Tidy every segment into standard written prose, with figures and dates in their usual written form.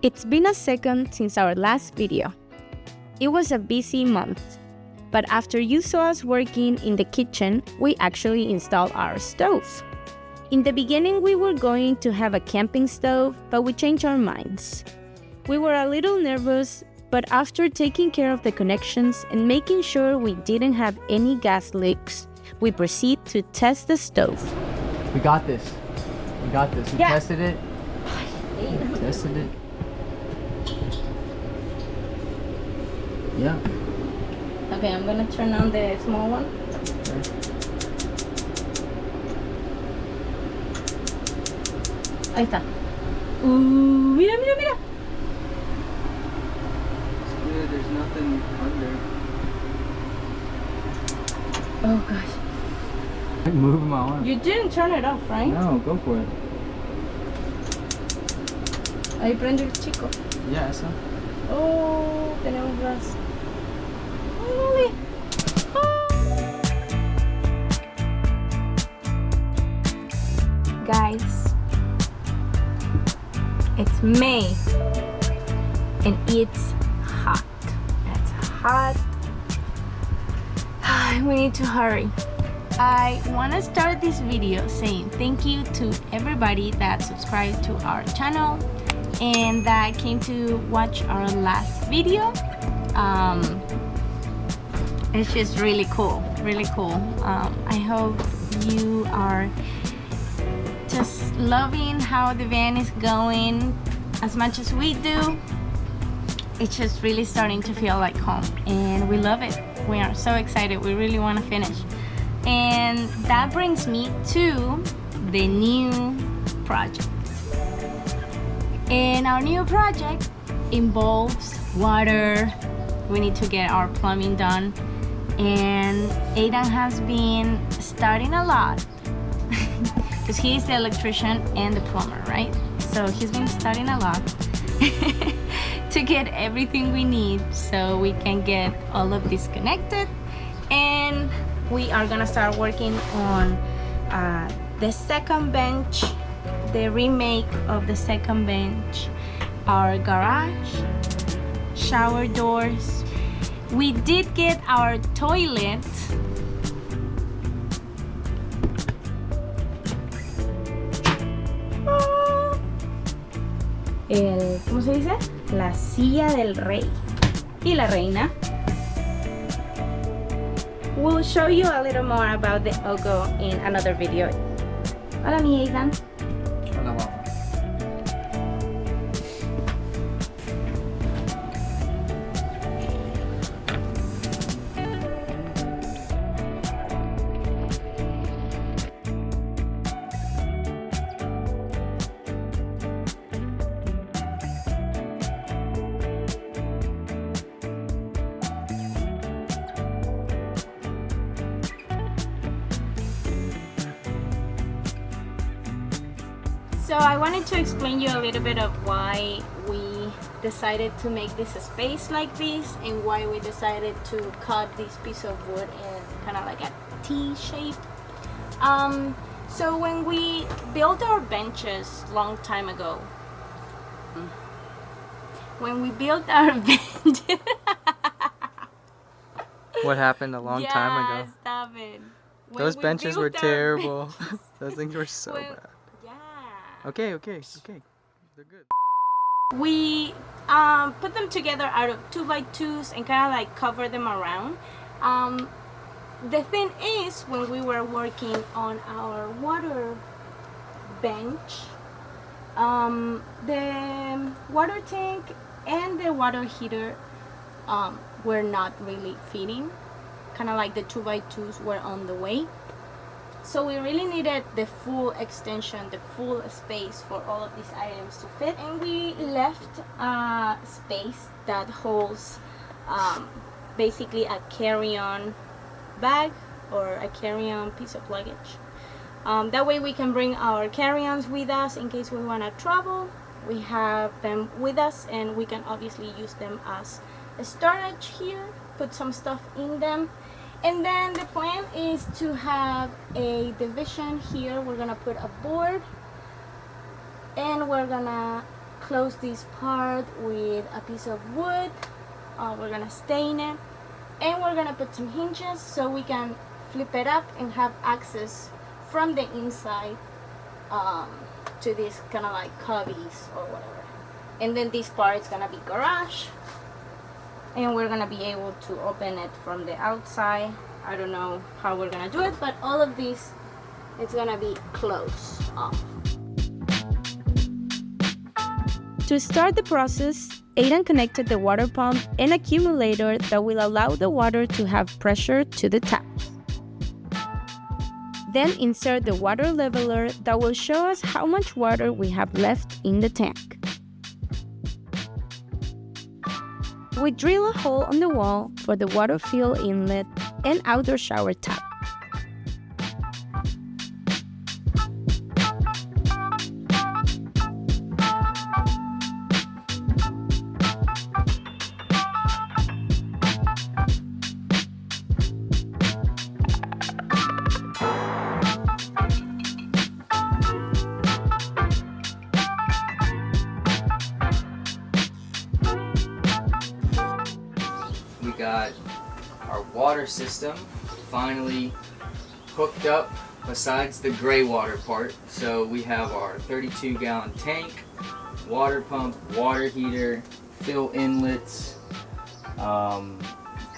It's been a second since our last video. It was a busy month, but after you saw us working in the kitchen, we actually installed our stove. In the beginning, we were going to have a camping stove, but we changed our minds. We were a little nervous, but after taking care of the connections and making sure we didn't have any gas leaks, we proceed to test the stove. We got this. We got this. We tested it. We tested it. Yeah. Okay, I'm gonna turn on the small one. Ahí está. Mira, mira, mira. It's good. There's nothing under. Oh gosh. I'm moving my arm. You didn't turn it off, right? No, go for it. Ahí prende el chico. Yeah, eso. Oh, tenemos gas. Guys, it's May and it's hot. It's hot. We need to hurry. I want to start this video saying thank you to everybody that subscribed to our channel and that came to watch our last video. It's just really cool, really cool. I hope you are just loving how the van is going as much as we do. It's just really starting to feel like home and we love it. We are so excited. We really want to finish. And that brings me to the new project. And our new project involves water. We need to get our plumbing done. And Aidan has been studying a lot because he's the electrician and the plumber, right? So he's been studying a lot to get everything we need so we can get all of this connected. And we are gonna start working on the second bench, the remake of the second bench, our garage, shower doors. We did get our toilet. ¿Cómo se dice? La silla del rey y la reina. We'll show you a little more about the Ogo in another video. Hola, mi Aidan. Hola, guapa. So I wanted to explain you a little bit of why we decided to make this a space like this and why we decided to cut this piece of wood in kind of like a T shape. So when we built our benches long time ago, What happened a long time ago? Stop it. Those benches were terrible. Those things were so bad. Okay. They're good. We put them together out of 2x2s and kind of like cover them around. The thing is, when we were working on our water bench, the water tank and the water heater were not really fitting. Kind of like the 2x2s were on the way. So we really needed the full extension, the full space for all of these items to fit. And we left a space that holds basically a carry-on bag or a carry-on piece of luggage. That way we can bring our carry-ons with us in case we want to travel. We have them with us and we can obviously use them as a storage here, put some stuff in them. And then the plan is to have a division here. We're gonna put a board and we're gonna close this part with a piece of wood. We're gonna stain it, and we're gonna put some hinges so we can flip it up and have access from the inside to these kind of like cubbies or whatever. And then this part is gonna be garage, and we're gonna be able to open it from the outside. I don't know how we're gonna do it, but all of this, it's gonna be closed off. To start the process, Aidan connected the water pump and accumulator that will allow the water to have pressure to the tap. Then insert the water leveler that will show us how much water we have left in the tank. We drill a hole on the wall for the water fill inlet and outdoor shower tap. We got our water system finally hooked up besides the gray water part. So we have our 32-gallon tank, water pump, water heater, fill inlets,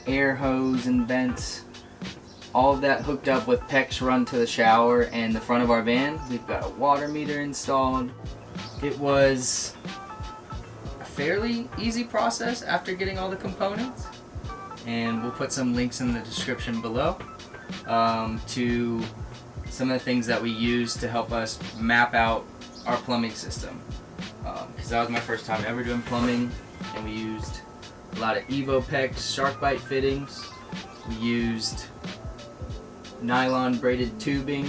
air hose and vents. All of that hooked up with PEX run to the shower and the front of our van. We've got a water meter installed. It was a fairly easy process after getting all the components. And we'll put some links in the description below to some of the things that we use to help us map out our plumbing system. Because that was my first time ever doing plumbing, and we used a lot of EvoPEX shark bite fittings. We used nylon braided tubing,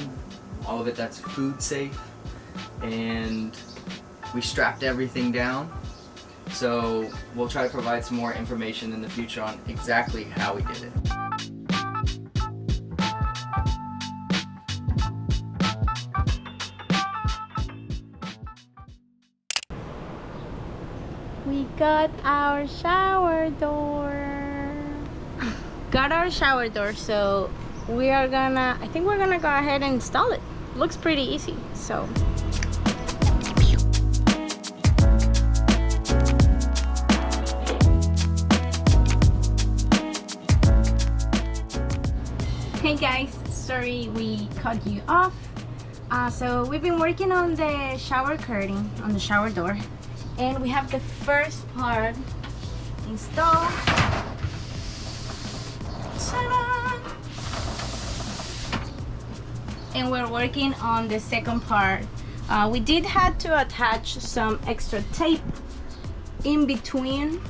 all of it that's food safe, and we strapped everything down. So we'll try to provide some more information in the future on exactly how we did it. We got our shower door. Got our shower door, so I think we're gonna go ahead and install it. Looks pretty easy, so. Hey guys, sorry we cut you off. So we've been working on the shower curtain, on the shower door, and we have the first part installed. Ta-da! And we're working on the second part. We did have to attach some extra tape in between,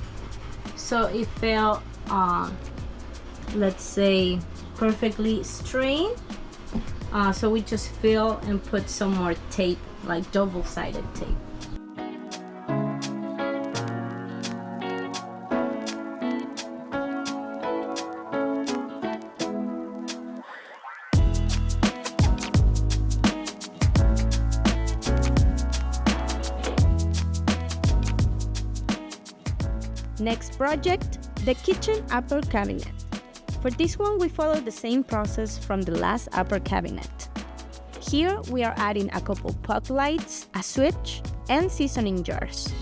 so it felt, let's say, perfectly straight. So we just fill and put some more tape, like double-sided tape. Next project, the kitchen upper cabinet. For this one, we follow the same process from the last upper cabinet. Here, we are adding a couple pot lights, a switch, and seasoning jars.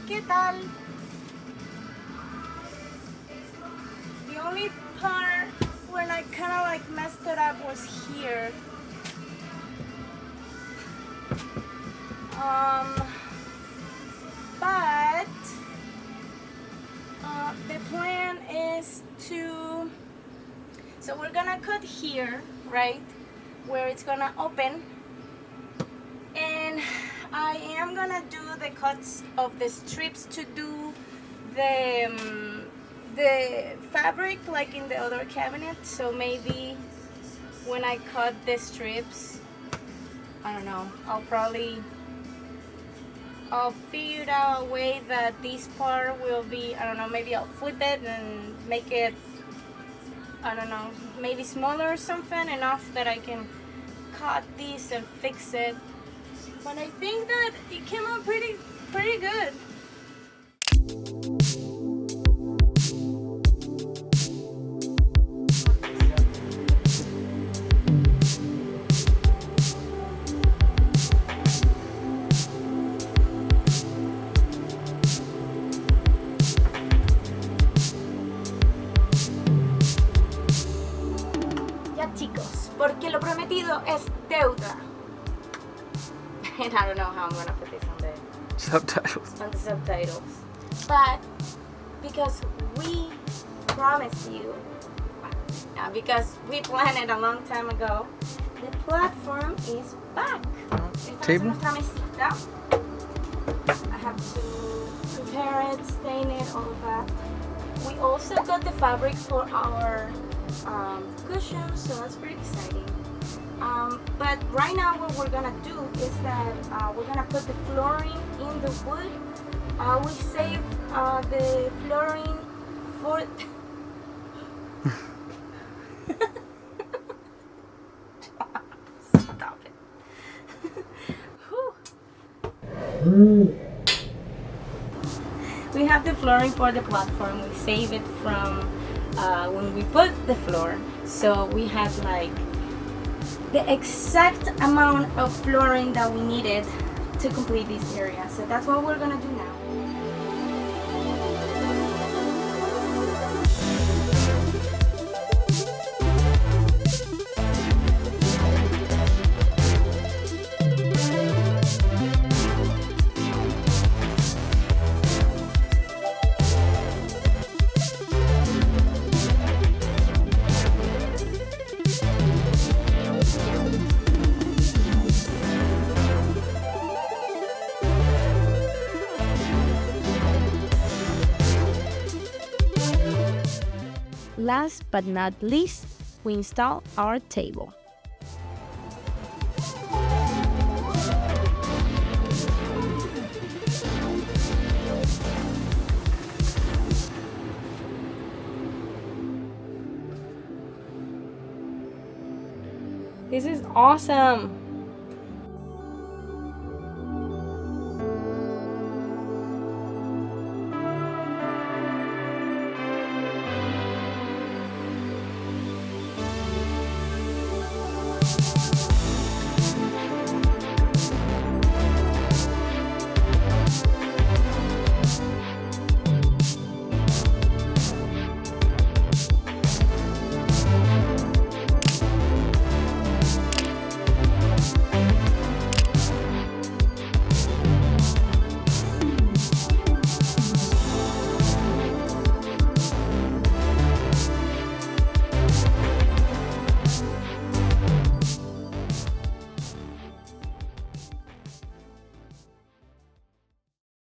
¿Qué tal? The only part when I kind of like messed it up was here. But the plan is to, so we're gonna cut here, right, where it's gonna open, and I am gonna do the cuts of the strips to do the fabric like in the other cabinet. So maybe when I cut the strips, I don't know, I'll figure out a way that this part will be, I don't know, maybe I'll flip it and make it, I don't know, maybe smaller or something, enough that I can cut this and fix it. But I think that it came out pretty good. Chicos, porque lo prometido es deuda. And I don't know how I'm gonna put this on the subtitles. But because we promised you, because we planned it a long time ago, the platform is back. Table? I have to prepare it, stain it, all of that. We also got the fabric for our cushions, so that's pretty exciting. But right now what we're gonna do is that we're gonna put the flooring in the wood. We save the flooring for stop it. We have the flooring for the platform. We save it from when we put the floor, so we have like the exact amount of flooring that we needed to complete this area. So that's what we're gonna do now. Last but not least, we install our table. This is awesome.